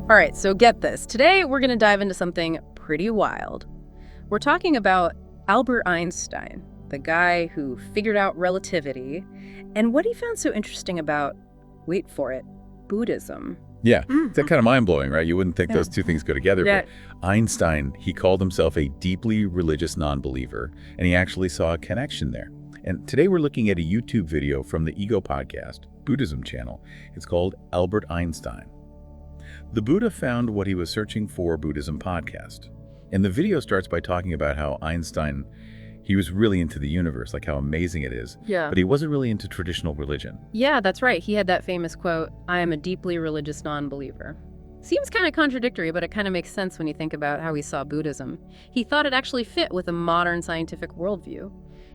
All right, so get this. Today, we're going to dive into something pretty wild. We're talking about Albert Einstein, the guy who figured out relativity, and what he found so interesting about, wait for it, Buddhism. Yeah, that's kind of mind-blowing, right? You wouldn't think those two things go together, Yeah. but Einstein, he called himself a deeply religious non-believer, and he actually saw a connection there. And today we're looking at a YouTube video from the Ego Podcast, Buddhism channel. It's called Albert Einstein. The Buddha found what he was searching for Buddhism podcast. And the video starts by talking about how Einstein, he was really into the universe, like how amazing it is. Yeah. But he wasn't really into traditional religion. Yeah, that's right. He had that famous quote, "I am a deeply religious non-believer." Seems kind of contradictory, but it kind of makes sense when you think about how he saw Buddhism. He thought it actually fit with a modern scientific worldview.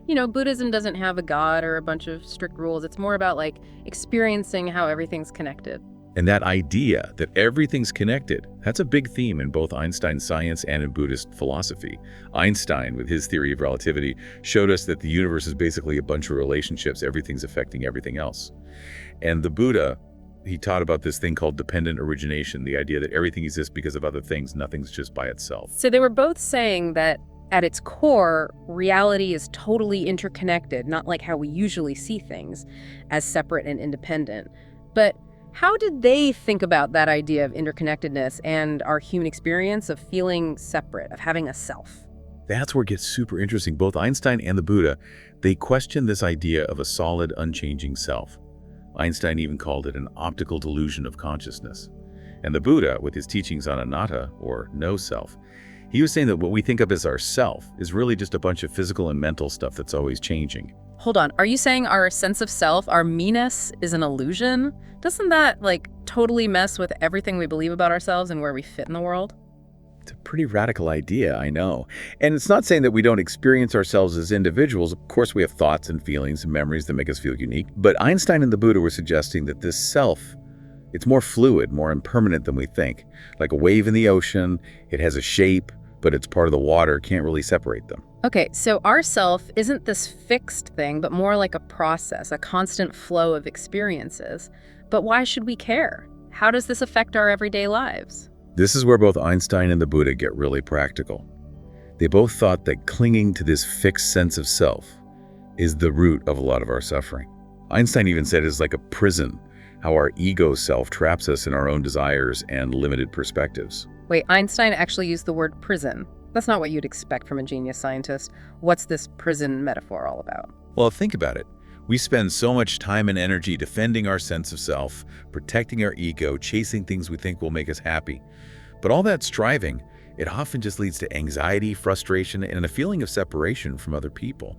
You know, Buddhism doesn't have a god or a bunch of strict rules. It's more about like experiencing how everything's connected. And that idea that everything's connected, that's a big theme in both Einstein's science and in Buddhist philosophy. Einstein, with his theory of relativity, showed us that the universe is basically a bunch of relationships, everything's affecting everything else. And the Buddha, he taught about this thing called dependent origination, the idea that everything exists because of other things, nothing's just by itself. So they were both saying that at its core, reality is totally interconnected, not like how we usually see things as separate and independent. But how did they think about that idea of interconnectedness and our human experience of feeling separate, of having a self? That's where it gets super interesting. Both Einstein and the Buddha, they questioned this idea of a solid, unchanging self. Einstein even called it an optical delusion of consciousness. And the Buddha, with his teachings on anatta, or no self, he was saying that what we think of as our self is really just a bunch of physical and mental stuff that's always changing. Hold on, are you saying our sense of self, our me-ness, is an illusion? Doesn't that, like, totally mess with everything we believe about ourselves and where we fit in the world? It's a pretty radical idea, I know. And it's not saying that we don't experience ourselves as individuals. Of course, we have thoughts and feelings and memories that make us feel unique. But Einstein and the Buddha were suggesting that this self, it's more fluid, more impermanent than we think. Like a wave in the ocean, it has a shape, but it's part of the water, can't really separate them. Okay, so our self isn't this fixed thing, but more like a process, a constant flow of experiences. But why should we care? How does this affect our everyday lives? This is where both Einstein and the Buddha get really practical. They both thought that clinging to this fixed sense of self is the root of a lot of our suffering. Einstein even said it's like a prison, how our ego self traps us in our own desires and limited perspectives. Wait, Einstein actually used the word prison. That's not what you'd expect from a genius scientist. What's this prison metaphor all about? Well, think about it. We spend so much time and energy defending our sense of self, protecting our ego, chasing things we think will make us happy. But all that striving, it often just leads to anxiety, frustration, and a feeling of separation from other people.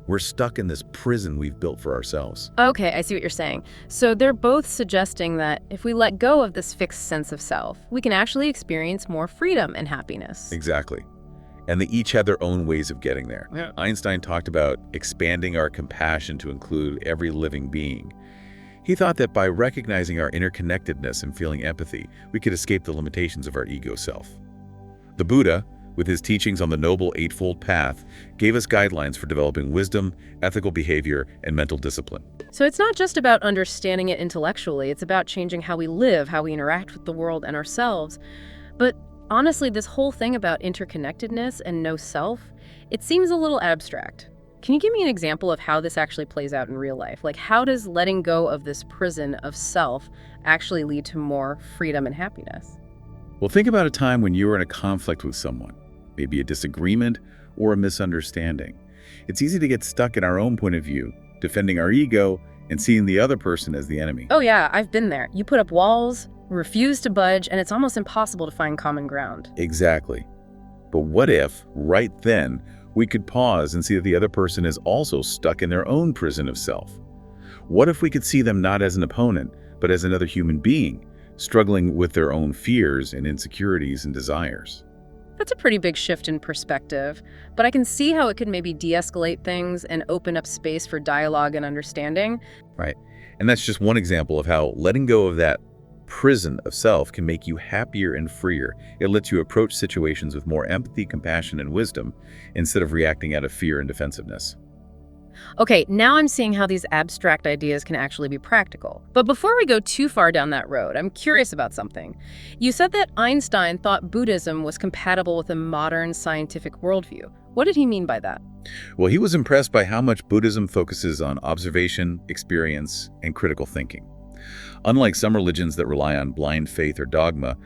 We're stuck in this prison we've built for ourselves. Okay, I see what you're saying. So they're both suggesting that if we let go of this fixed sense of self, we can actually experience more freedom and happiness. Exactly. And they each had their own ways of getting there. Yeah. Einstein talked about expanding our compassion to include every living being. He thought that by recognizing our interconnectedness and feeling empathy, we could escape the limitations of our ego self. The Buddha, with his teachings on the Noble Eightfold Path, gave us guidelines for developing wisdom, ethical behavior, and mental discipline. So it's not just about understanding it intellectually, it's about changing how we live, how we interact with the world and ourselves. But honestly, this whole thing about interconnectedness and no self, it seems a little abstract. Can you give me an example of how this actually plays out in real life? Like, how does letting go of this prison of self actually lead to more freedom and happiness? Well, think about a time when you were in a conflict with someone, maybe a disagreement or a misunderstanding. It's easy to get stuck in our own point of view, defending our ego and seeing the other person as the enemy. Oh yeah, I've been there. You put up walls, refuse to budge, and it's almost impossible to find common ground. Exactly. But what if, right then, we could pause and see that the other person is also stuck in their own prison of self? What if we could see them not as an opponent, but as another human being, struggling with their own fears and insecurities and desires? That's a pretty big shift in perspective, but I can see how it could maybe de-escalate things and open up space for dialogue and understanding. Right. And that's just one example of how letting go of that prison of self can make you happier and freer. It lets you approach situations with more empathy, compassion, and wisdom instead of reacting out of fear and defensiveness. Okay, now I'm seeing how these abstract ideas can actually be practical. But before we go too far down that road, I'm curious about something. You said that Einstein thought Buddhism was compatible with a modern scientific worldview. What did he mean by that? Well, he was impressed by how much Buddhism focuses on observation, experience, and critical thinking. Unlike some religions that rely on blind faith or dogma,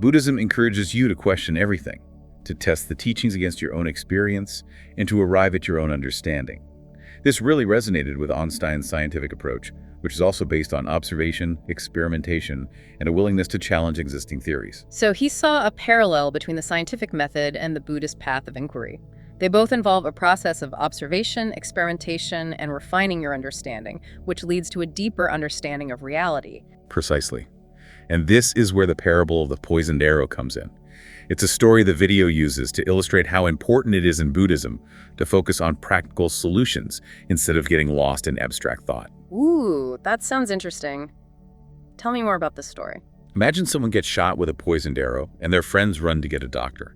Buddhism encourages you to question everything, to test the teachings against your own experience, and to arrive at your own understanding. This really resonated with Einstein's scientific approach, which is also based on observation, experimentation, and a willingness to challenge existing theories. So he saw a parallel between the scientific method and the Buddhist path of inquiry. They both involve a process of observation, experimentation, and refining your understanding, which leads to a deeper understanding of reality. Precisely. And this is where the parable of the poisoned arrow comes in. It's a story the video uses to illustrate how important it is in Buddhism to focus on practical solutions instead of getting lost in abstract thought. Ooh, that sounds interesting. Tell me more about this story. Imagine someone gets shot with a poisoned arrow and their friends run to get a doctor.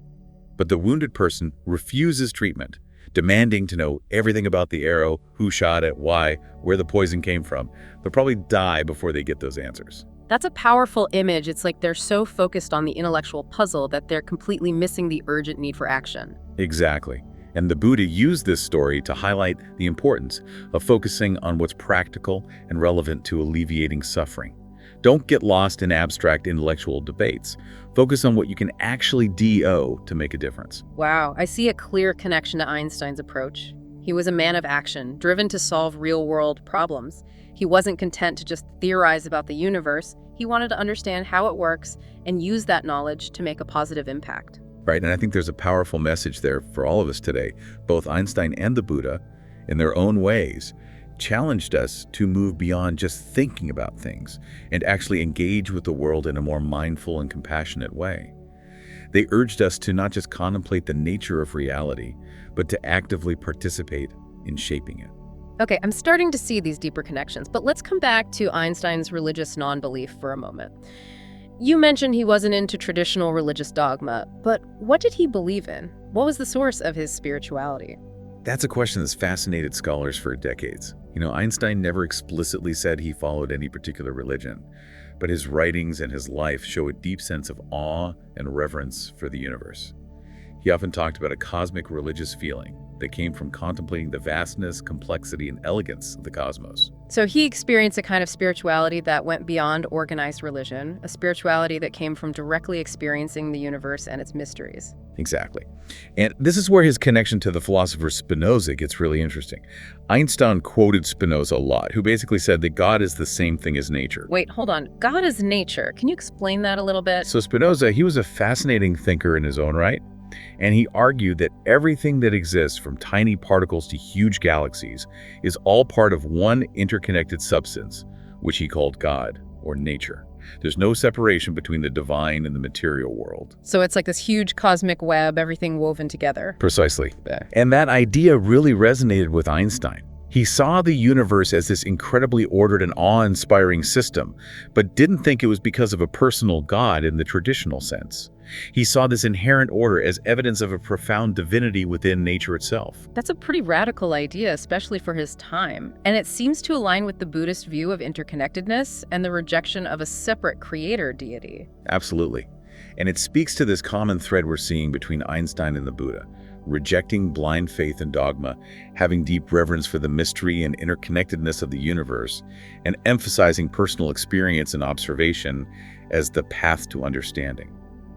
But the wounded person refuses treatment, demanding to know everything about the arrow, who shot it, why, where the poison came from. They'll probably die before they get those answers. That's a powerful image. It's like they're so focused on the intellectual puzzle that they're completely missing the urgent need for action. Exactly. And the Buddha used this story to highlight the importance of focusing on what's practical and relevant to alleviating suffering. Don't get lost in abstract intellectual debates. Focus on what you can actually do to make a difference. Wow, I see a clear connection to Einstein's approach. He was a man of action, driven to solve real-world problems. He wasn't content to just theorize about the universe. He wanted to understand how it works and use that knowledge to make a positive impact. Right, and I think there's a powerful message there for all of us today. Both Einstein and the Buddha, in their own ways, challenged us to move beyond just thinking about things and actually engage with the world in a more mindful and compassionate way. They urged us to not just contemplate the nature of reality, but to actively participate in shaping it. Okay, I'm starting to see these deeper connections, but let's come back to Einstein's religious non-belief for a moment. You mentioned he wasn't into traditional religious dogma, but what did he believe in? What was the source of his spirituality? That's a question that's fascinated scholars for decades. Einstein never explicitly said he followed any particular religion, but his writings and his life show a deep sense of awe and reverence for the universe. He often talked about a cosmic religious feeling that came from contemplating the vastness, complexity, and elegance of the cosmos. So he experienced a kind of spirituality that went beyond organized religion, a spirituality that came from directly experiencing the universe and its mysteries. Exactly. And this is where his connection to the philosopher Spinoza gets really interesting. Einstein quoted Spinoza a lot, who basically said that God is the same thing as nature. Wait, hold on. God is nature. Can you explain that a little bit? So Spinoza, he was a fascinating thinker in his own right. And he argued that everything that exists, from tiny particles to huge galaxies, is all part of one interconnected substance, which he called God, or nature. There's no separation between the divine and the material world. So it's like this huge cosmic web, everything woven together. Precisely. And that idea really resonated with Einstein. He saw the universe as this incredibly ordered and awe-inspiring system, but didn't think it was because of a personal God in the traditional sense. He saw this inherent order as evidence of a profound divinity within nature itself. That's a pretty radical idea, especially for his time. And it seems to align with the Buddhist view of interconnectedness and the rejection of a separate creator deity. Absolutely. And it speaks to this common thread we're seeing between Einstein and the Buddha, rejecting blind faith and dogma, having deep reverence for the mystery and interconnectedness of the universe, and emphasizing personal experience and observation as the path to understanding.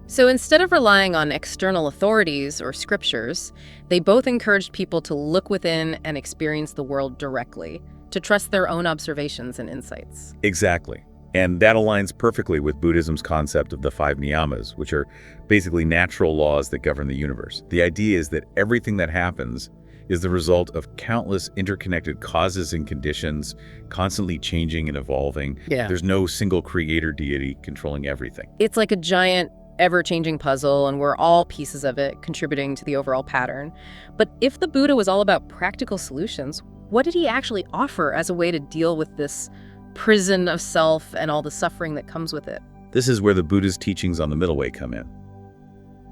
So instead of relying on external authorities or scriptures, they both encouraged people to look within and experience the world directly, to trust their own observations and insights. Exactly. And that aligns perfectly with Buddhism's concept of the 5 niyamas, which are basically natural laws that govern the universe. The idea is that everything that happens is the result of countless interconnected causes and conditions, constantly changing and evolving. Yeah. There's no single creator deity controlling everything. It's like a giant, ever-changing puzzle, and we're all pieces of it, contributing to the overall pattern. But if the Buddha was all about practical solutions, what did he actually offer as a way to deal with this prison of self and all the suffering that comes with it? This is where the Buddha's teachings on the middle way come in.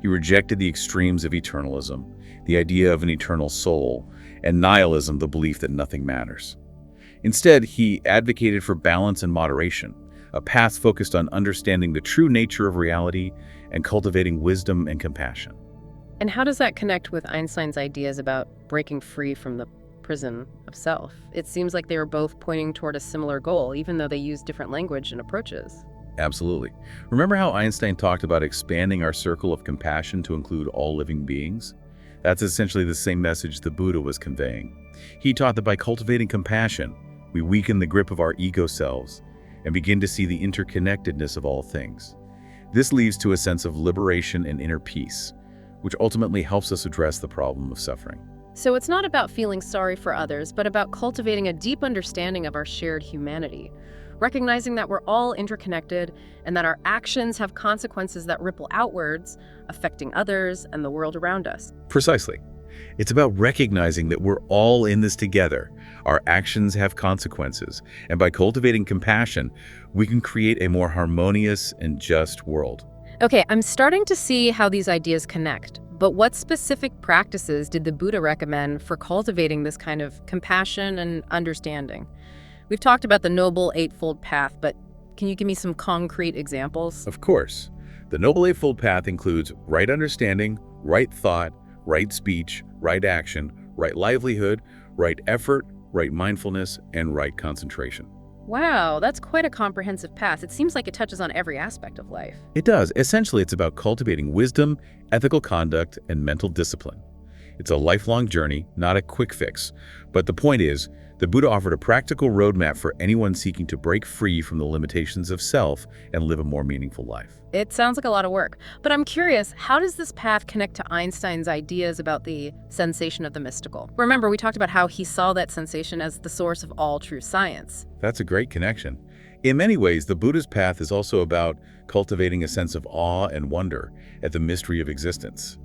He rejected the extremes of eternalism, the idea of an eternal soul, and nihilism, the belief that nothing matters. Instead, he advocated for balance and moderation, a path focused on understanding the true nature of reality and cultivating wisdom and compassion. And how does that connect with Einstein's ideas about breaking free from the prison of self? It seems like they were both pointing toward a similar goal, even though they used different language and approaches. Absolutely. Remember how Einstein talked about expanding our circle of compassion to include all living beings? That's essentially the same message the Buddha was conveying. He taught that by cultivating compassion, we weaken the grip of our ego selves and begin to see the interconnectedness of all things. This leads to a sense of liberation and inner peace, which ultimately helps us address the problem of suffering. So it's not about feeling sorry for others, but about cultivating a deep understanding of our shared humanity, recognizing that we're all interconnected and that our actions have consequences that ripple outwards, affecting others and the world around us. Precisely. It's about recognizing that we're all in this together. Our actions have consequences, and by cultivating compassion, we can create a more harmonious and just world. Okay, I'm starting to see how these ideas connect, but what specific practices did the Buddha recommend for cultivating this kind of compassion and understanding? We've talked about the Noble Eightfold Path, but can you give me some concrete examples? Of course. The Noble Eightfold Path includes right understanding, right thought, right speech, right action, right livelihood, right effort, right mindfulness, and right concentration. Wow, that's quite a comprehensive path. It seems like it touches on every aspect of life. It does. Essentially, it's about cultivating wisdom, ethical conduct, and mental discipline. It's a lifelong journey, not a quick fix. But the point is, the Buddha offered a practical roadmap for anyone seeking to break free from the limitations of self and live a more meaningful life. It sounds like a lot of work, but I'm curious, how does this path connect to Einstein's ideas about the sensation of the mystical? Remember, we talked about how he saw that sensation as the source of all true science. That's a great connection. In many ways, the Buddha's path is also about cultivating a sense of awe and wonder at the mystery of existence.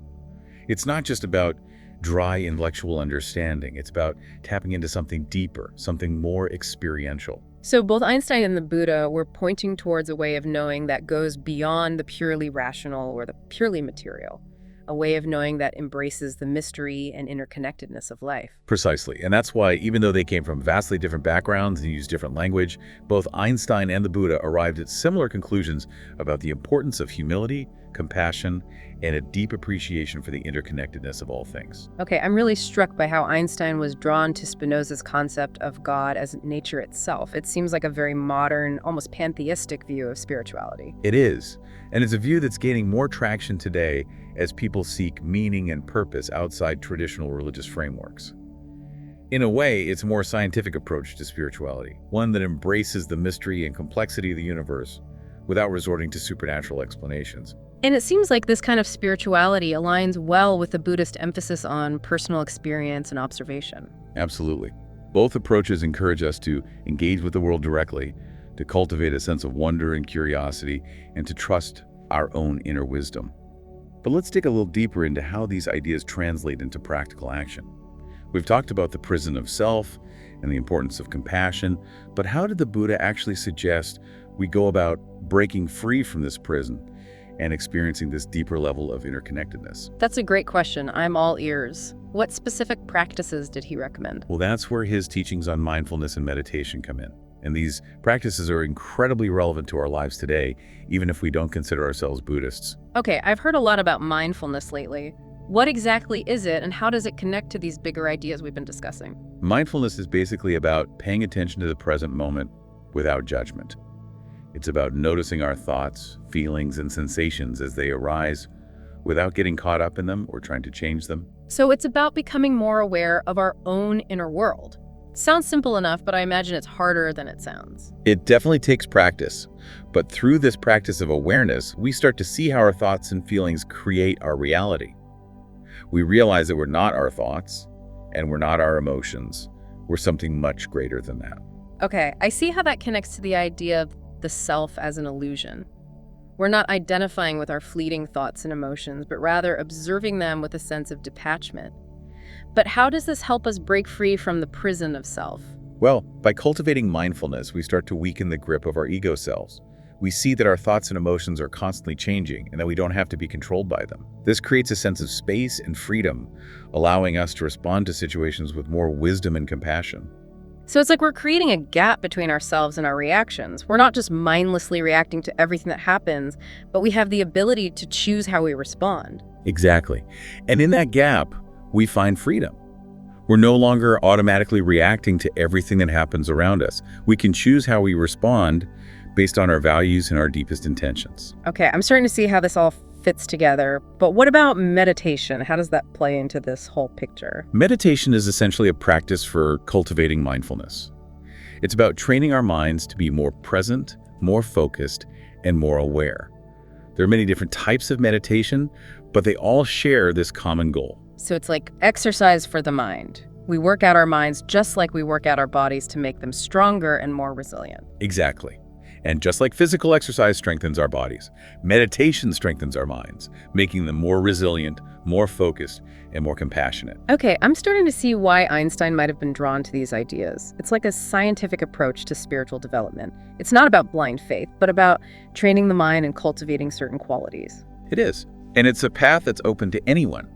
It's not just about dry intellectual understanding. It's about tapping into something deeper, something more experiential. So both Einstein and the Buddha were pointing towards a way of knowing that goes beyond the purely rational or the purely material, a way of knowing that embraces the mystery and interconnectedness of life. Precisely. And that's why, even though they came from vastly different backgrounds and used different language, both Einstein and the Buddha arrived at similar conclusions about the importance of humility, compassion, and a deep appreciation for the interconnectedness of all things. Okay, I'm really struck by how Einstein was drawn to Spinoza's concept of God as nature itself. It seems like a very modern, almost pantheistic view of spirituality. It is, and it's a view that's gaining more traction today as people seek meaning and purpose outside traditional religious frameworks. In a way, it's a more scientific approach to spirituality, one that embraces the mystery and complexity of the universe without resorting to supernatural explanations. And it seems like this kind of spirituality aligns well with the Buddhist emphasis on personal experience and observation. Absolutely. Both approaches encourage us to engage with the world directly, to cultivate a sense of wonder and curiosity, and to trust our own inner wisdom. But let's dig a little deeper into how these ideas translate into practical action. We've talked about the prison of self and the importance of compassion, but how did the Buddha actually suggest we go about breaking free from this prison and experiencing this deeper level of interconnectedness? That's a great question. I'm all ears. What specific practices did he recommend? Well, that's where his teachings on mindfulness and meditation come in. And these practices are incredibly relevant to our lives today, even if we don't consider ourselves Buddhists. Okay, I've heard a lot about mindfulness lately. What exactly is it, and how does it connect to these bigger ideas we've been discussing? Mindfulness is basically about paying attention to the present moment without judgment. It's about noticing our thoughts, feelings, and sensations as they arise without getting caught up in them or trying to change them. So it's about becoming more aware of our own inner world. Sounds simple enough, but I imagine it's harder than it sounds. It definitely takes practice, but through this practice of awareness, we start to see how our thoughts and feelings create our reality. We realize that we're not our thoughts, and we're not our emotions. We're something much greater than that. Okay, I see how that connects to the idea of the self as an illusion. We're not identifying with our fleeting thoughts and emotions, but rather observing them with a sense of detachment. But how does this help us break free from the prison of self? Well, by cultivating mindfulness, we start to weaken the grip of our ego selves. We see that our thoughts and emotions are constantly changing and that we don't have to be controlled by them. This creates a sense of space and freedom, allowing us to respond to situations with more wisdom and compassion. So it's like we're creating a gap between ourselves and our reactions. We're not just mindlessly reacting to everything that happens, but we have the ability to choose how we respond. Exactly. And in that gap, we find freedom. We're no longer automatically reacting to everything that happens around us. We can choose how we respond based on our values and our deepest intentions. Okay, I'm starting to see how this all fits together, but what about meditation? How does that play into this whole picture? Meditation is essentially a practice for cultivating mindfulness. It's about training our minds to be more present, more focused, and more aware. There are many different types of meditation, but they all share this common goal. So it's like exercise for the mind. We work out our minds just like we work out our bodies to make them stronger and more resilient. Exactly. And just like physical exercise strengthens our bodies, meditation strengthens our minds, making them more resilient, more focused, and more compassionate. Okay, I'm starting to see why Einstein might have been drawn to these ideas. It's like a scientific approach to spiritual development. It's not about blind faith, but about training the mind and cultivating certain qualities. It is. And it's a path that's open to anyone,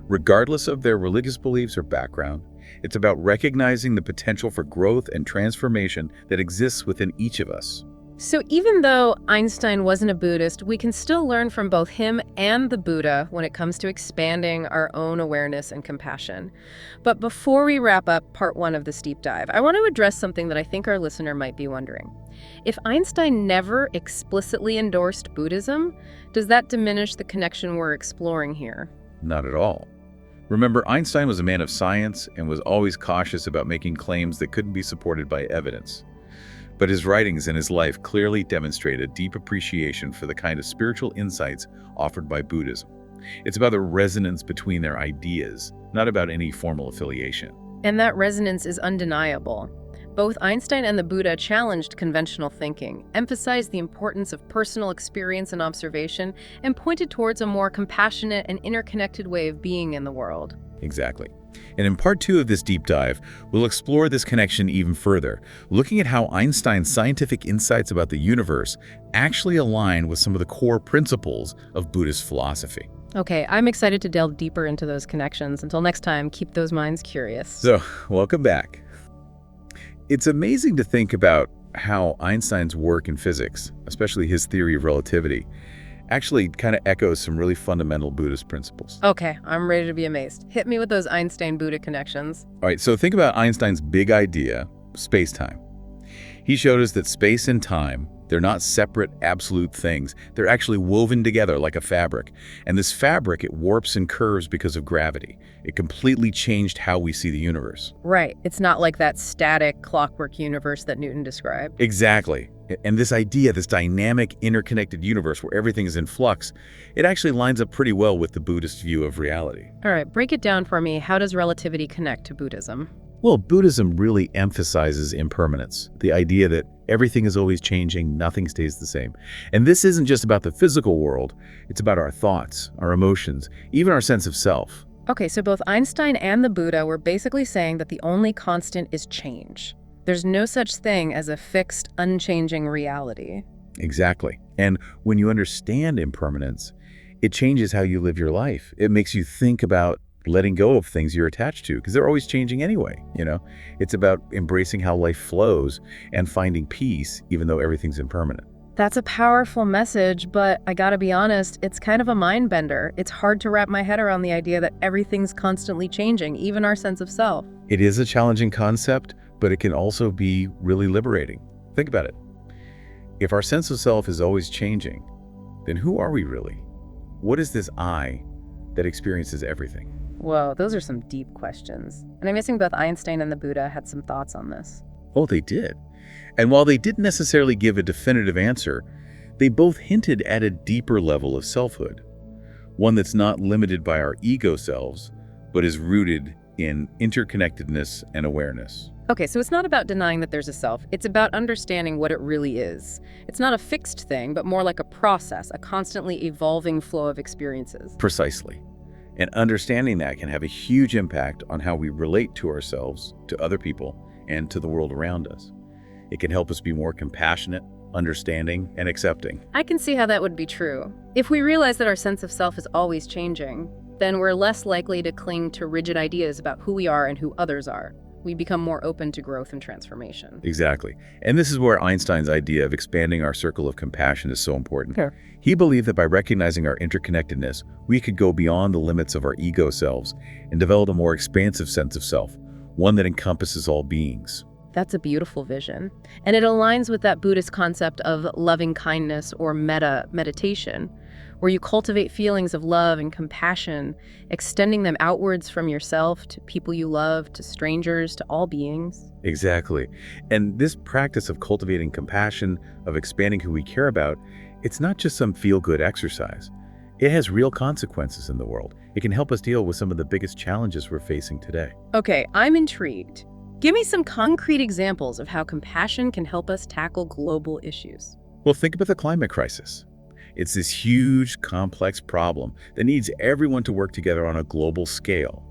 regardless of their religious beliefs or background. It's about recognizing the potential for growth and transformation that exists within each of us. So even though Einstein wasn't a Buddhist, we can still learn from both him and the Buddha when it comes to expanding our own awareness and compassion. But before we wrap up part 1 of this deep dive, I want to address something that I think our listener might be wondering. If Einstein never explicitly endorsed Buddhism, does that diminish the connection we're exploring here? Not at all. Remember, Einstein was a man of science and was always cautious about making claims that couldn't be supported by evidence. But his writings and his life clearly demonstrate a deep appreciation for the kind of spiritual insights offered by Buddhism. It's about the resonance between their ideas, not about any formal affiliation. And that resonance is undeniable. Both Einstein and the Buddha challenged conventional thinking, emphasized the importance of personal experience and observation, and pointed towards a more compassionate and interconnected way of being in the world. Exactly. And in part 2 of this deep dive, we'll explore this connection even further, looking at how Einstein's scientific insights about the universe actually align with some of the core principles of Buddhist philosophy. Okay, I'm excited to delve deeper into those connections. Until next time, keep those minds curious. So, welcome back. It's amazing to think about how Einstein's work in physics, especially his theory of relativity, actually kind of echoes some really fundamental Buddhist principles. Okay, I'm ready to be amazed. Hit me with those Einstein-Buddha connections. All right, so think about Einstein's big idea, space-time. He showed us that space and time, they're not separate, absolute things. They're actually woven together like a fabric. And this fabric, it warps and curves because of gravity. It completely changed how we see the universe. Right. It's not like that static clockwork universe that Newton described. Exactly. And this idea, this dynamic, interconnected universe where everything is in flux, it actually lines up pretty well with the Buddhist view of reality. All right, break it down for me. How does relativity connect to Buddhism? Well, Buddhism really emphasizes impermanence, the idea that everything is always changing, nothing stays the same. And this isn't just about the physical world, it's about our thoughts, our emotions, even our sense of self. Okay, so both Einstein and the Buddha were basically saying that the only constant is change. There's no such thing as a fixed, unchanging reality. Exactly. And when you understand impermanence, it changes how you live your life. It makes you think about letting go of things you're attached to, because they're always changing anyway, you know? It's about embracing how life flows and finding peace, even though everything's impermanent. That's a powerful message, but I gotta be honest, it's kind of a mind bender. It's hard to wrap my head around the idea that everything's constantly changing, even our sense of self. It is a challenging concept, but it can also be really liberating. Think about it. If our sense of self is always changing, then who are we really? What is this I that experiences everything? Whoa, those are some deep questions. And I'm guessing both Einstein and the Buddha had some thoughts on this. Oh, they did. And while they didn't necessarily give a definitive answer, they both hinted at a deeper level of selfhood, one that's not limited by our ego selves, but is rooted in interconnectedness and awareness. Okay, so it's not about denying that there's a self. It's about understanding what it really is. It's not a fixed thing, but more like a process, a constantly evolving flow of experiences. Precisely. And understanding that can have a huge impact on how we relate to ourselves, to other people, and to the world around us. It can help us be more compassionate, understanding, and accepting. I can see how that would be true. If we realize that our sense of self is always changing, then we're less likely to cling to rigid ideas about who we are and who others are. We become more open to growth and transformation. Exactly. And this is where Einstein's idea of expanding our circle of compassion is so important. Sure. He believed that by recognizing our interconnectedness, we could go beyond the limits of our ego selves and develop a more expansive sense of self, one that encompasses all beings. That's a beautiful vision. And it aligns with that Buddhist concept of loving kindness or meditation, where you cultivate feelings of love and compassion, extending them outwards from yourself to people you love, to strangers, to all beings. Exactly. And this practice of cultivating compassion, of expanding who we care about, it's not just some feel-good exercise. It has real consequences in the world. It can help us deal with some of the biggest challenges we're facing today. Okay, I'm intrigued. Give me some concrete examples of how compassion can help us tackle global issues. Well, think about the climate crisis. It's this huge, complex problem that needs everyone to work together on a global scale.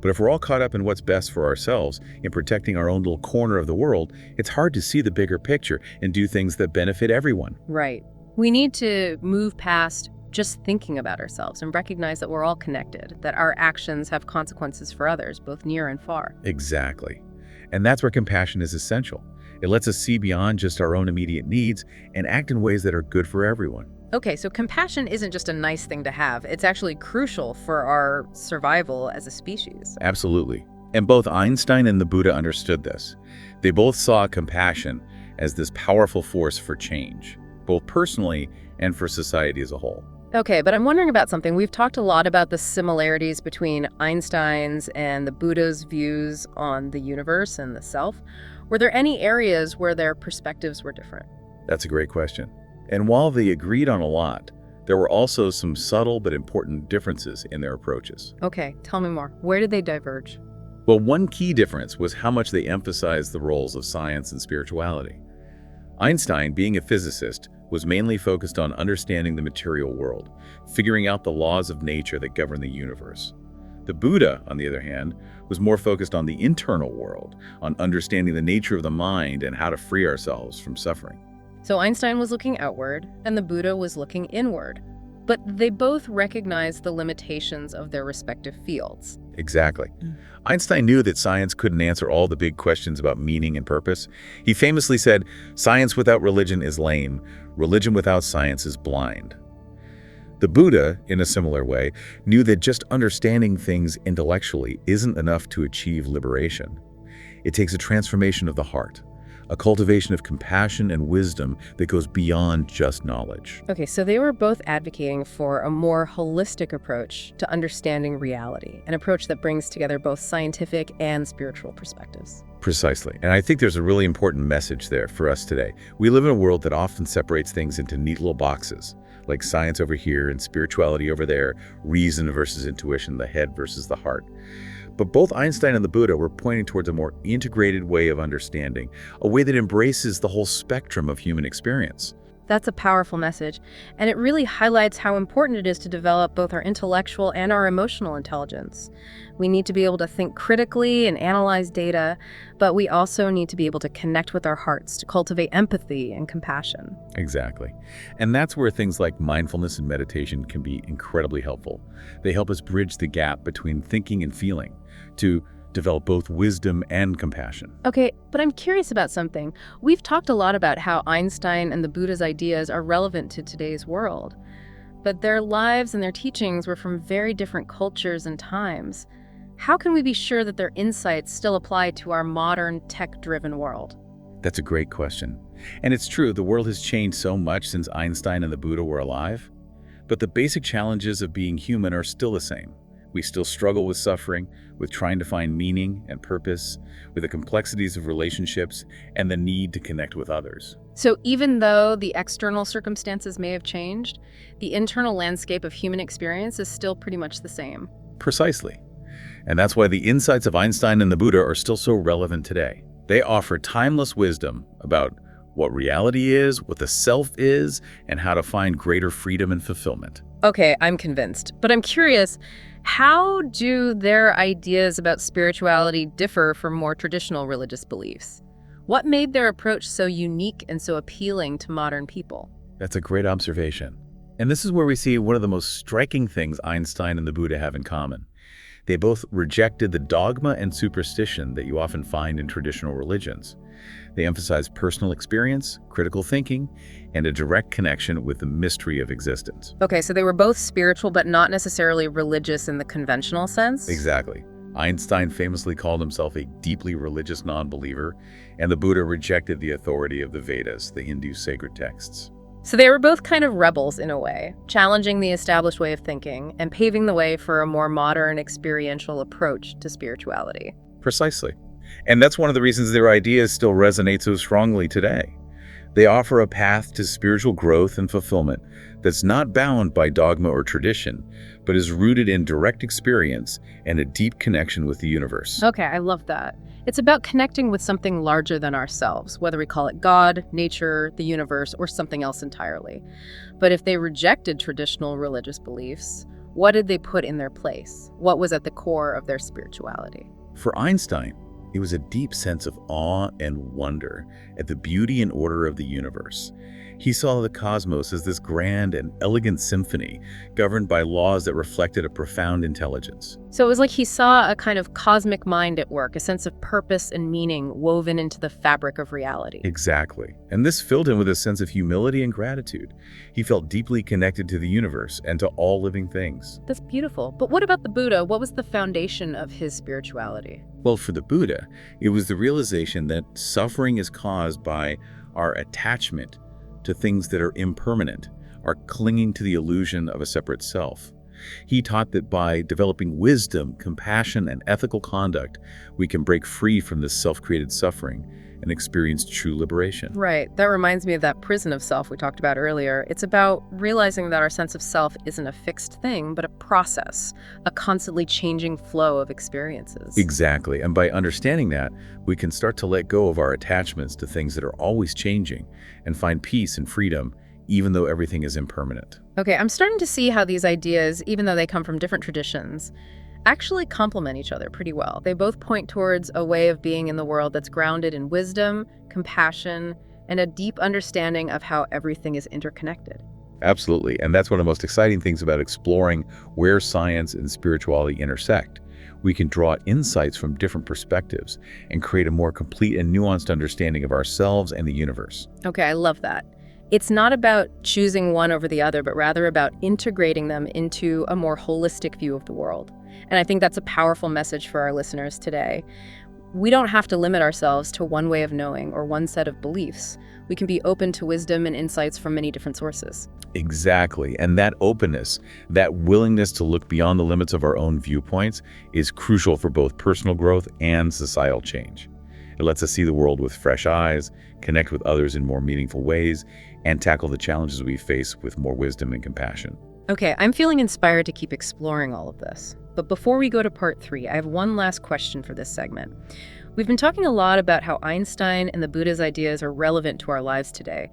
But if we're all caught up in what's best for ourselves, in protecting our own little corner of the world, it's hard to see the bigger picture and do things that benefit everyone. Right. We need to move past just thinking about ourselves and recognize that we're all connected, that our actions have consequences for others, both near and far. Exactly. And that's where compassion is essential. It lets us see beyond just our own immediate needs and act in ways that are good for everyone. Okay, so compassion isn't just a nice thing to have. It's actually crucial for our survival as a species. Absolutely. And both Einstein and the Buddha understood this. They both saw compassion as this powerful force for change, both personally and for society as a whole. Okay, but I'm wondering about something. We've talked a lot about the similarities between Einstein's and the Buddha's views on the universe and the self. Were there any areas where their perspectives were different? That's a great question. And while they agreed on a lot, there were also some subtle but important differences in their approaches. Okay, tell me more. Where did they diverge? Well, one key difference was how much they emphasized the roles of science and spirituality. Einstein, being a physicist, was mainly focused on understanding the material world, figuring out the laws of nature that govern the universe. The Buddha, on the other hand, was more focused on the internal world, on understanding the nature of the mind and how to free ourselves from suffering. So Einstein was looking outward, and the Buddha was looking inward. But they both recognized the limitations of their respective fields. Exactly. Einstein knew that science couldn't answer all the big questions about meaning and purpose. He famously said, "Science without religion is lame. Religion without science is blind." The Buddha, in a similar way, knew that just understanding things intellectually isn't enough to achieve liberation. It takes a transformation of the heart, a cultivation of compassion and wisdom that goes beyond just knowledge. Okay, so they were both advocating for a more holistic approach to understanding reality, an approach that brings together both scientific and spiritual perspectives. Precisely. And I think there's a really important message there for us today. We live in a world that often separates things into neat little boxes, like science over here and spirituality over there, reason versus intuition, the head versus the heart. But both Einstein and the Buddha were pointing towards a more integrated way of understanding, a way that embraces the whole spectrum of human experience. That's a powerful message, and it really highlights how important it is to develop both our intellectual and our emotional intelligence. We need to be able to think critically and analyze data, but we also need to be able to connect with our hearts, to cultivate empathy and compassion. Exactly. And that's where things like mindfulness and meditation can be incredibly helpful. They help us bridge the gap between thinking and feeling, to develop both wisdom and compassion. Okay, but I'm curious about something. We've talked a lot about how Einstein and the Buddha's ideas are relevant to today's world, but their lives and their teachings were from very different cultures and times. How can we be sure that their insights still apply to our modern, tech-driven world? That's a great question. And it's true, the world has changed so much since Einstein and the Buddha were alive, but the basic challenges of being human are still the same. We still struggle with suffering, with trying to find meaning and purpose, with the complexities of relationships, and the need to connect with others. So even though the external circumstances may have changed, the internal landscape of human experience is still pretty much the same. Precisely. And that's why the insights of Einstein and the Buddha are still so relevant today. They offer timeless wisdom about what reality is, what the self is, and how to find greater freedom and fulfillment. Okay, I'm convinced. But I'm curious, how do their ideas about spirituality differ from more traditional religious beliefs? What made their approach so unique and so appealing to modern people? That's a great observation. And this is where we see one of the most striking things Einstein and the Buddha have in common. They both rejected the dogma and superstition that you often find in traditional religions. They emphasized personal experience, critical thinking, and a direct connection with the mystery of existence. Okay, so they were both spiritual, but not necessarily religious in the conventional sense? Exactly. Einstein famously called himself a deeply religious non-believer, and the Buddha rejected the authority of the Vedas, the Hindu sacred texts. So they were both kind of rebels in a way, challenging the established way of thinking and paving the way for a more modern, experiential approach to spirituality. Precisely. And that's one of the reasons their ideas still resonate so strongly today. They offer a path to spiritual growth and fulfillment that's not bound by dogma or tradition, but is rooted in direct experience and a deep connection with the universe. Okay, I love that. It's about connecting with something larger than ourselves, whether we call it God, nature, the universe, or something else entirely. But if they rejected traditional religious beliefs, what did they put in their place? What was at the core of their spirituality? For Einstein, it was a deep sense of awe and wonder at the beauty and order of the universe. He saw the cosmos as this grand and elegant symphony governed by laws that reflected a profound intelligence. So it was like he saw a kind of cosmic mind at work, a sense of purpose and meaning woven into the fabric of reality. Exactly. And this filled him with a sense of humility and gratitude. He felt deeply connected to the universe and to all living things. That's beautiful. But what about the Buddha? What was the foundation of his spirituality? Well, for the Buddha, it was the realization that suffering is caused by our attachment to things that are impermanent, our clinging to the illusion of a separate self. He taught that by developing wisdom, compassion, and ethical conduct, we can break free from this self-created suffering and experience true liberation. Right. That reminds me of that prison of self we talked about earlier. It's about realizing that our sense of self isn't a fixed thing, but a process, a constantly changing flow of experiences. Exactly. And by understanding that, we can start to let go of our attachments to things that are always changing and find peace and freedom, even though everything is impermanent. Okay, I'm starting to see how these ideas, even though they come from different traditions, actually complement each other pretty well. They both point towards a way of being in the world that's grounded in wisdom, compassion, and a deep understanding of how everything is interconnected. Absolutely. And that's one of the most exciting things about exploring where science and spirituality intersect. We can draw insights from different perspectives and create a more complete and nuanced understanding of ourselves and the universe. Okay, I love that. It's not about choosing one over the other, but rather about integrating them into a more holistic view of the world. And I think that's a powerful message for our listeners today. We don't have to limit ourselves to one way of knowing or one set of beliefs. We can be open to wisdom and insights from many different sources. Exactly. And that openness, that willingness to look beyond the limits of our own viewpoints is crucial for both personal growth and societal change. It lets us see the world with fresh eyes, connect with others in more meaningful ways, and tackle the challenges we face with more wisdom and compassion. Okay, I'm feeling inspired to keep exploring all of this. But before we go to part 3, I have one last question for this segment. We've been talking a lot about how Einstein and the Buddha's ideas are relevant to our lives today.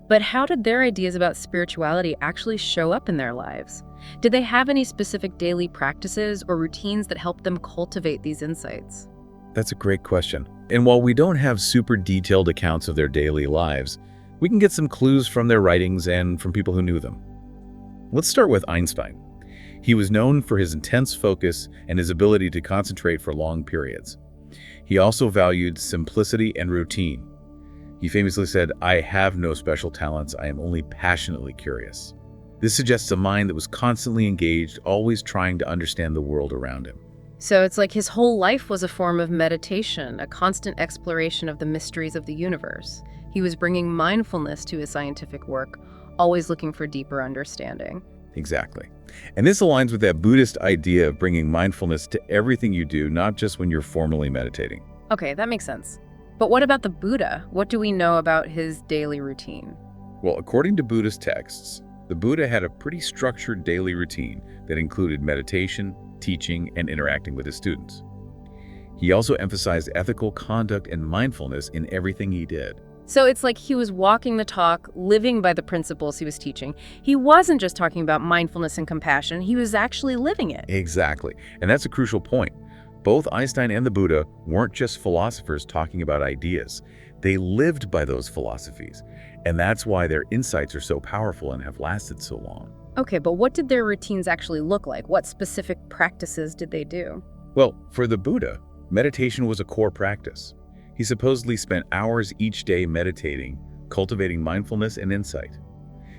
But how did their ideas about spirituality actually show up in their lives? Did they have any specific daily practices or routines that helped them cultivate these insights? That's a great question. And while we don't have super detailed accounts of their daily lives, we can get some clues from their writings and from people who knew them. Let's start with Einstein. He was known for his intense focus and his ability to concentrate for long periods. He also valued simplicity and routine. He famously said, "I have no special talents, I am only passionately curious." This suggests a mind that was constantly engaged, always trying to understand the world around him. So it's like his whole life was a form of meditation, a constant exploration of the mysteries of the universe. He was bringing mindfulness to his scientific work, always looking for deeper understanding. Exactly. And this aligns with that Buddhist idea of bringing mindfulness to everything you do, not just when you're formally meditating. Okay, that makes sense. But what about the Buddha? What do we know about his daily routine? Well, according to Buddhist texts, the Buddha had a pretty structured daily routine that included meditation, teaching, and interacting with his students. He also emphasized ethical conduct and mindfulness in everything he did. So it's like he was walking the talk, living by the principles he was teaching. He wasn't just talking about mindfulness and compassion, he was actually living it. Exactly. And that's a crucial point. Both Einstein and the Buddha weren't just philosophers talking about ideas. They lived by those philosophies, and that's why their insights are so powerful and have lasted so long. Okay, but what did their routines actually look like? What specific practices did they do? Well, for the Buddha, meditation was a core practice. He supposedly spent hours each day meditating, cultivating mindfulness and insight.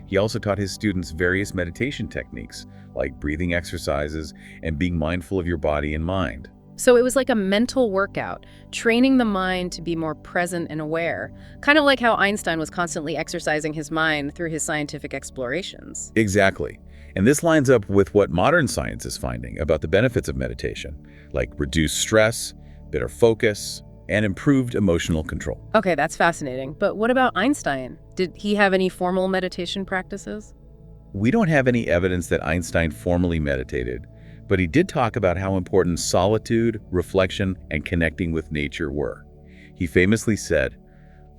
He also taught his students various meditation techniques, like breathing exercises and being mindful of your body and mind. So it was like a mental workout, training the mind to be more present and aware, kind of like how Einstein was constantly exercising his mind through his scientific explorations. Exactly. And this lines up with what modern science is finding about the benefits of meditation, like reduced stress, better focus, and improved emotional control. Okay, that's fascinating. But what about Einstein? Did he have any formal meditation practices? We don't have any evidence that Einstein formally meditated, but he did talk about how important solitude, reflection, and connecting with nature were. He famously said,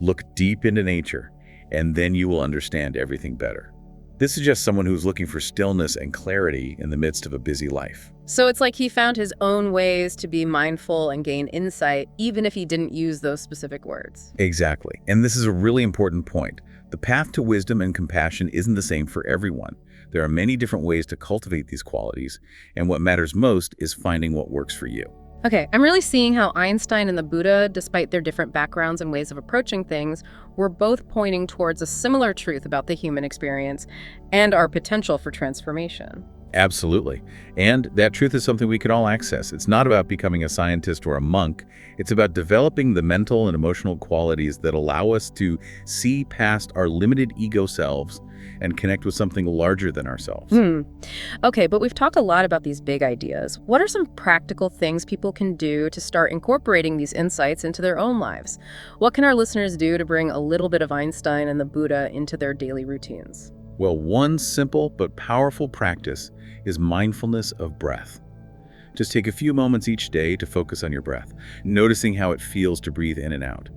"Look deep into nature, and then you will understand everything better." This suggests someone who's looking for stillness and clarity in the midst of a busy life. So it's like he found his own ways to be mindful and gain insight, even if he didn't use those specific words. Exactly. And this is a really important point. The path to wisdom and compassion isn't the same for everyone. There are many different ways to cultivate these qualities, and what matters most is finding what works for you. Okay, I'm really seeing how Einstein and the Buddha, despite their different backgrounds and ways of approaching things, were both pointing towards a similar truth about the human experience and our potential for transformation. Absolutely. And that truth is something we can all access. It's not about becoming a scientist or a monk. It's about developing the mental and emotional qualities that allow us to see past our limited ego selves and connect with something larger than ourselves. Okay, but we've talked a lot about these big ideas. What are some practical things people can do to start incorporating these insights into their own lives? What can our listeners do to bring a little bit of Einstein and the Buddha into their daily routines? Well, one simple but powerful practice is mindfulness of breath. Just take a few moments each day to focus on your breath, noticing how it feels to breathe in and out.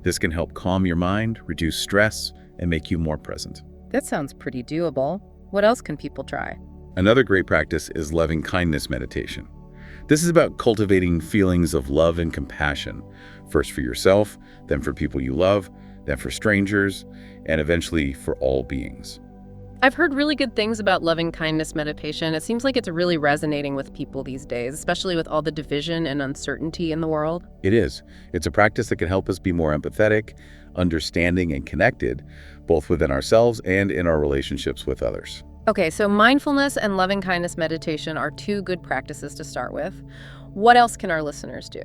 This can help calm your mind, reduce stress, and make you more present. That sounds pretty doable. What else can people try? Another great practice is loving kindness meditation. This is about cultivating feelings of love and compassion, first for yourself, then for people you love, then for strangers, and eventually for all beings. I've heard really good things about loving kindness meditation. It seems like it's really resonating with people these days, especially with all the division and uncertainty in the world. It is. It's a practice that can help us be more empathetic, understanding, and connected, both within ourselves and in our relationships with others. Okay, so mindfulness and loving kindness meditation are two good practices to start with. What else can our listeners do?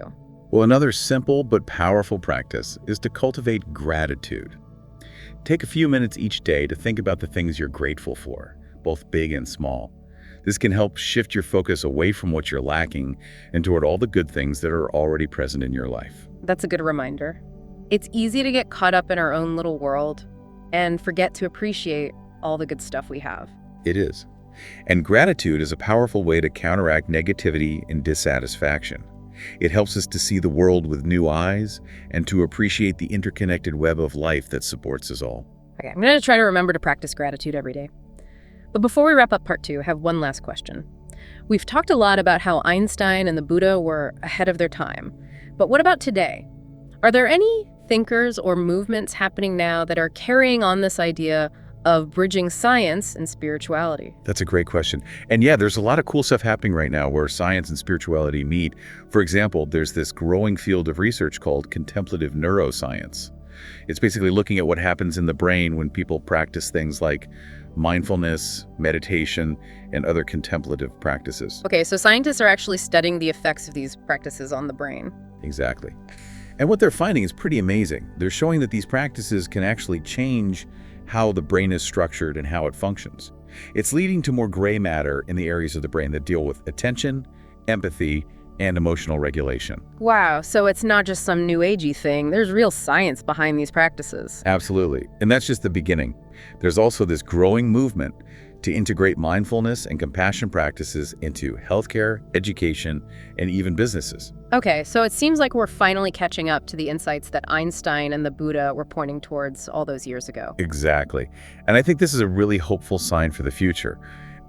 Well, another simple but powerful practice is to cultivate gratitude. Take a few minutes each day to think about the things you're grateful for, both big and small. This can help shift your focus away from what you're lacking and toward all the good things that are already present in your life. That's a good reminder. It's easy to get caught up in our own little world and forget to appreciate all the good stuff we have. It is. And gratitude is a powerful way to counteract negativity and dissatisfaction. It helps us to see the world with new eyes and to appreciate the interconnected web of life that supports us all. Okay, I'm going to try to remember to practice gratitude every day. But before we wrap up part 2, I have one last question. We've talked a lot about how Einstein and the Buddha were ahead of their time. But what about today? Are there any thinkers or movements happening now that are carrying on this idea of bridging science and spirituality? That's a great question. And yeah, there's a lot of cool stuff happening right now where science and spirituality meet. For example, there's this growing field of research called contemplative neuroscience. It's basically looking at what happens in the brain when people practice things like mindfulness, meditation, and other contemplative practices. Okay, so scientists are actually studying the effects of these practices on the brain. Exactly. And what they're finding is pretty amazing. They're showing that these practices can actually change how the brain is structured and how it functions. It's leading to more gray matter in the areas of the brain that deal with attention, empathy, and emotional regulation. Wow, so it's not just some new agey thing. There's real science behind these practices. Absolutely. And that's just the beginning. There's also this growing movement to integrate mindfulness and compassion practices into healthcare, education, and even businesses. Okay, so it seems like we're finally catching up to the insights that Einstein and the Buddha were pointing towards all those years ago. Exactly. And I think this is a really hopeful sign for the future.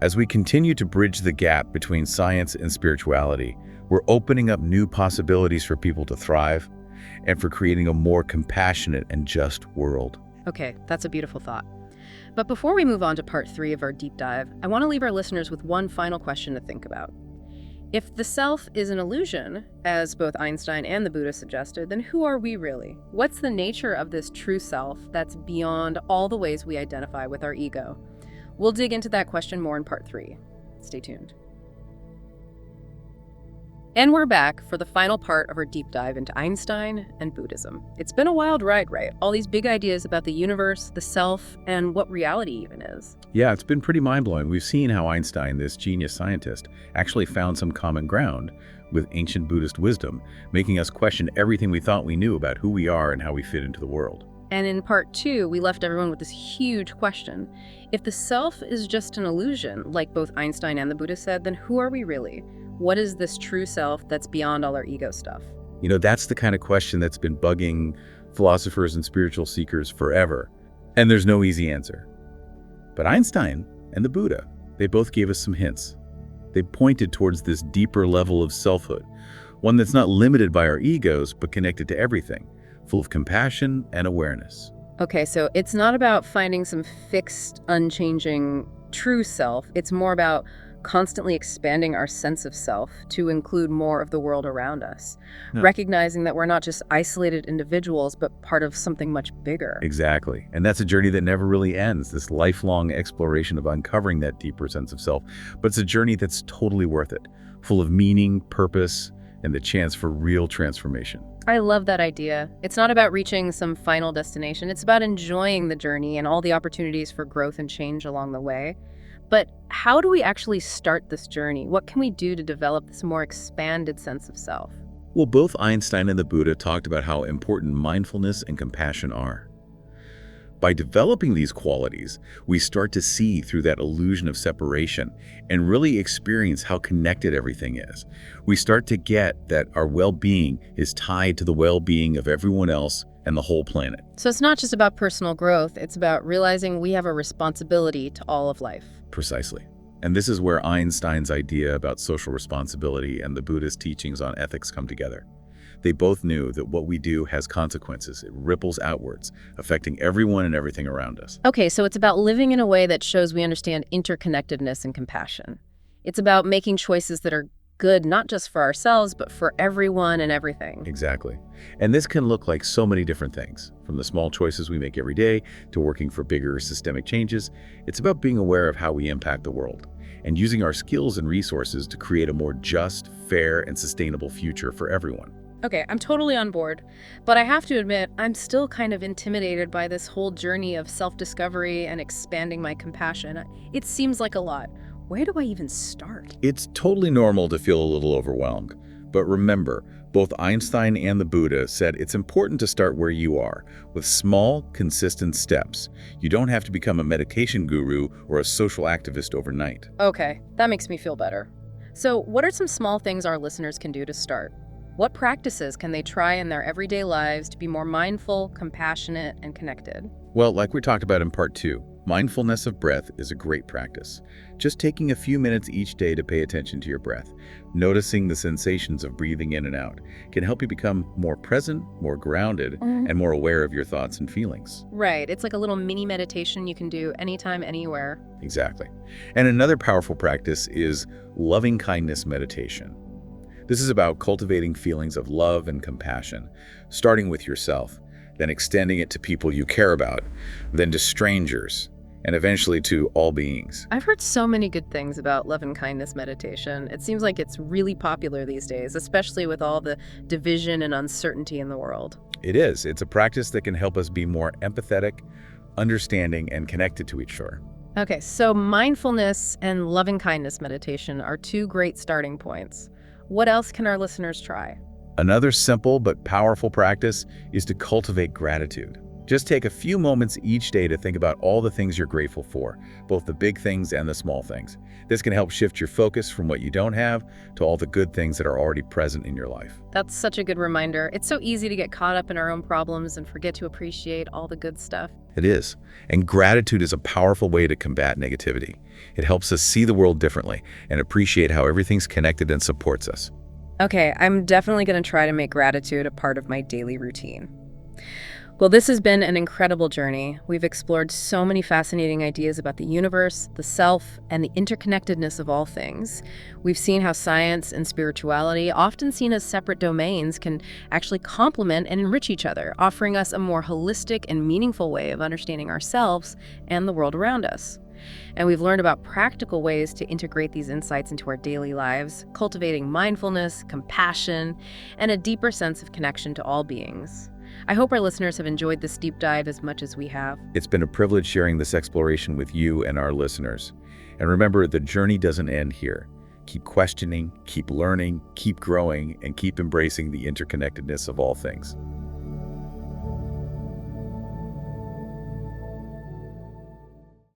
As we continue to bridge the gap between science and spirituality, we're opening up new possibilities for people to thrive. and for creating a more compassionate and just world. Okay, that's a beautiful thought. But before we move on to part 3 of our deep dive, I want to leave our listeners with one final question to think about. If the self is an illusion, as both Einstein and the Buddha suggested, then who are we really? What's the nature of this true self that's beyond all the ways we identify with our ego? We'll dig into that question more in part 3. Stay tuned. And we're back for the final part of our deep dive into Einstein and Buddhism. It's been a wild ride, right? All these big ideas about the universe, the self, and what reality even is. Yeah, it's been pretty mind-blowing. We've seen how Einstein, this genius scientist, actually found some common ground with ancient Buddhist wisdom, making us question everything we thought we knew about who we are and how we fit into the world. And in part 2, we left everyone with this huge question. If the self is just an illusion, like both Einstein and the Buddha said, then who are we really? What is this true self that's beyond all our ego stuff? You know, that's the kind of question that's been bugging philosophers and spiritual seekers forever. And there's no easy answer. But Einstein and the Buddha, they both gave us some hints. They pointed towards this deeper level of selfhood, one that's not limited by our egos, but connected to everything, full of compassion and awareness. Okay, so it's not about finding some fixed, unchanging, true self. It's more about constantly expanding our sense of self to include more of the world around us, recognizing that we're not just isolated individuals, but part of something much bigger. Exactly. And that's a journey that never really ends, this lifelong exploration of uncovering that deeper sense of self. But it's a journey that's totally worth it, full of meaning, purpose, and the chance for real transformation. I love that idea. It's not about reaching some final destination. It's about enjoying the journey and all the opportunities for growth and change along the way. But how do we actually start this journey? What can we do to develop this more expanded sense of self? Well, both Einstein and the Buddha talked about how important mindfulness and compassion are. By developing these qualities, we start to see through that illusion of separation and really experience how connected everything is. We start to get that our well-being is tied to the well-being of everyone else and the whole planet. So it's not just about personal growth, it's about realizing we have a responsibility to all of life. Precisely. And this is where Einstein's idea about social responsibility and the Buddhist teachings on ethics come together. They both knew that what we do has consequences. It ripples outwards, affecting everyone and everything around us. Okay, so it's about living in a way that shows we understand interconnectedness and compassion. It's about making choices that are good not just for ourselves, but for everyone and everything. Exactly. And this can look like so many different things, from the small choices we make every day to working for bigger systemic changes. It's about being aware of how we impact the world and using our skills and resources to create a more just, fair, and sustainable future for everyone. Okay, I'm totally on board, but I have to admit, I'm still kind of intimidated by this whole journey of self-discovery and expanding my compassion. It seems like a lot. Where do I even start? It's totally normal to feel a little overwhelmed. But remember, both Einstein and the Buddha said it's important to start where you are, with small, consistent steps. You don't have to become a meditation guru or a social activist overnight. Okay, that makes me feel better. So what are some small things our listeners can do to start? What practices can they try in their everyday lives to be more mindful, compassionate, and connected? Well, like we talked about in part 2, mindfulness of breath is a great practice. Just taking a few minutes each day to pay attention to your breath, noticing the sensations of breathing in and out, can help you become more present, more grounded, and more aware of your thoughts and feelings. Right, it's like a little mini meditation you can do anytime, anywhere. Exactly. And another powerful practice is loving kindness meditation. This is about cultivating feelings of love and compassion, starting with yourself, then extending it to people you care about, then to strangers, and eventually to all beings. I've heard so many good things about love and kindness meditation. It seems like it's really popular these days, especially with all the division and uncertainty in the world. It is. It's a practice that can help us be more empathetic, understanding, and connected to each other. Okay, so mindfulness and loving kindness meditation are two great starting points. What else can our listeners try? Another simple but powerful practice is to cultivate gratitude. Just take a few moments each day to think about all the things you're grateful for, both the big things and the small things. This can help shift your focus from what you don't have to all the good things that are already present in your life. That's such a good reminder. It's so easy to get caught up in our own problems and forget to appreciate all the good stuff. It is. And gratitude is a powerful way to combat negativity. It helps us see the world differently and appreciate how everything's connected and supports us. Okay, I'm definitely going to try to make gratitude a part of my daily routine. Well, this has been an incredible journey. We've explored so many fascinating ideas about the universe, the self, and the interconnectedness of all things. We've seen how science and spirituality, often seen as separate domains, can actually complement and enrich each other, offering us a more holistic and meaningful way of understanding ourselves and the world around us. And we've learned about practical ways to integrate these insights into our daily lives, cultivating mindfulness, compassion, and a deeper sense of connection to all beings. I hope our listeners have enjoyed this deep dive as much as we have. It's been a privilege sharing this exploration with you and our listeners. And remember, the journey doesn't end here. Keep questioning, keep learning, keep growing, and keep embracing the interconnectedness of all things.